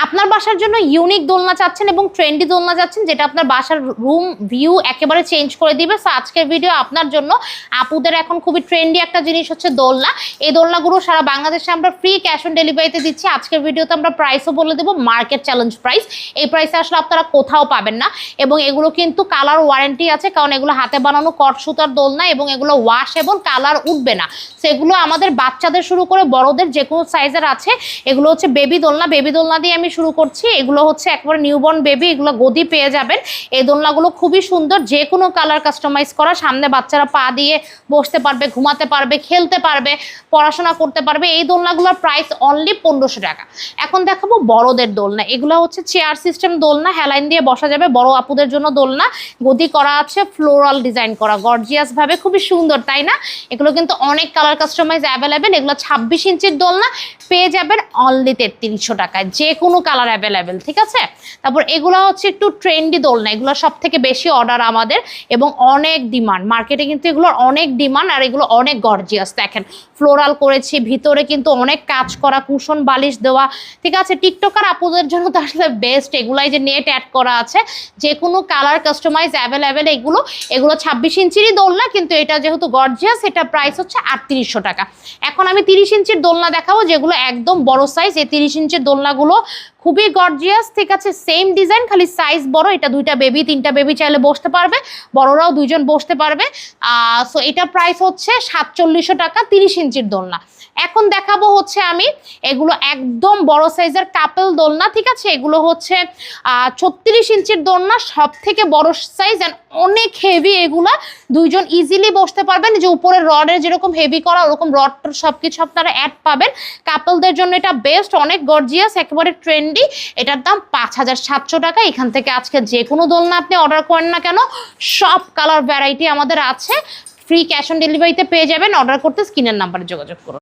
আপনার বাসার জন্য ইউনিক দোলনা চাচ্ছেন এবং ট্রেন্ডি দোলনা চাচ্ছেন, যেটা আপনার বাসার রুম ভিউ একেবারে চেঞ্জ করে দিবে। সো আজকের ভিডিও আপনার জন্য। আপুদের এখন খুবই ট্রেন্ডি একটা জিনিস হচ্ছে দোলনা। এই দোলনাগুলো সারা বাংলাদেশে আমরা ফ্রি ক্যাশ অন ডেলিভারিতে দিচ্ছি। আজকের ভিডিওতে আমরা প্রাইসও বলে দেবো, মার্কেট চ্যালেঞ্জ প্রাইস। এই প্রাইসে আসলে আপনারা কোথাও পাবেন না। এবং এগুলো কিন্তু কালার ওয়ারেন্টি আছে, কারণ এগুলো হাতে বানানো কট সুতার দোলনা এবং এগুলো ওয়াশেবল, কালার উঠবে না। সেগুলো আমাদের বাচ্চাদের শুরু করে বড়দের যে কোনো সাইজের আছে। এগুলো হচ্ছে বেবি দোলনা। বেবি দোলনা দিয়ে আমি শুরু করছি। এগুলো হচ্ছে একবারে নিউবর্ন বেবি, এগুলো গদি পেয়ে যাবেন। এই দোলনাগুলো খুবই সুন্দর, যে কোনো কালার কাস্টমাইজ করা। সামনে বাচ্চারা পা দিয়ে বসতে পারবে, ঘুমাতে পারবে, খেলতে পারবে, পড়াশোনা করতে পারবে। এই দোলনাগুলোর প্রাইস অনলি 1500 টাকা। এখন দেখাবো বড়দের দোলনা। এগুলো হচ্ছে চেয়ার সিস্টেম দোলনা, হেলাইন দিয়ে বসা যাবে। বড় আপুদের জন্য দোলনা, গদি করা আছে, ফ্লোরাল ডিজাইন করা, গর্জিয়াস ভাবে, খুবই সুন্দর, তাই না? এগুলো কিন্তু অনেক কালার কাস্টমাইজ অ্যাভেলেবেল। এগুলো 26 ইঞ্চির দোলনা, পেয়ে যাবেন অনলি 3300 টাকায়, যে কোনো কালার অ্যাভেলেবেল, ঠিক আছে? তারপর এগুলো হচ্ছে একটু ট্রেন্ডি দোলনা। এগুলো সব থেকে বেশি অর্ডার আমাদের এবং অনেক ডিমান্ড মার্কেটে, কিন্তু এগুলোর অনেক ডিমান্ড। আর এগুলো অনেক গর্জিয়াস, দেখেন ফ্লোরাল করেছি, ভিতরে কিন্তু অনেক কাজ করা, কুশন বালিশ দেওয়া, ঠিক আছে? টিকটকার আপুদের জন্য তো আসলে বেস্ট। এগুলাই যে নেট অ্যাড করা আছে, যে কোনো কালার কাস্টমাইজ অ্যাভেলেবেল। এগুলো 26 ইঞ্চিরই দোলনা, কিন্তু এটা যেহেতু গর্জিয়াস, এটা প্রাইস হচ্ছে 3800 টাকা। এখন আমি 30 ইঞ্চির দোলনা দেখাবো, যেগুলো একদম বড় সাইজ। এই 30 ইঞ্চির দোলনাগুলো খুবই গর্জিয়াস, ঠিক আছে? সেম ডিজাইন, খালি সাইজ বড়। এটা 2টা বেবি 3টা বেবি চাইলে বসতে পারবে, বড়রাও 2জন বসতে পারবে। সো এটা প্রাইস হচ্ছে 4700 টাকা, 30 ইঞ্চির দোলনা। এখন দেখাবো হচ্ছে আমি এগুলো একদম বড় সাইজের কাপল দোলনা, ঠিক আছে? এগুলো হচ্ছে 36 ইঞ্চির দোলনা, সব থেকে বড় সাইজ অ্যান্ড অনেক হেভি। এগুলা 2জন ইজিলি বসতে পারবেন। যে উপরে রডের যেরকম হেভি করা, ওরকম রড সবকিছু আপনারা অ্যাড পাবেন। কাপলদের জন্য এটা বেস্ট, অনেক গর্জিয়াস, একেবারে ট্রেন্ডি। এটার দাম 5700 টাকা। এখান থেকে আজকে যে কোনো দোলনা আপনি অর্ডার করেন না কেন, সব কালার ভ্যারাইটি আমাদের আছে। ফ্রি ক্যাশ অন ডেলিভারিতে পেয়ে যাবেন। অর্ডার করতে স্ক্রিনের নাম্বারে যোগাযোগ করুন।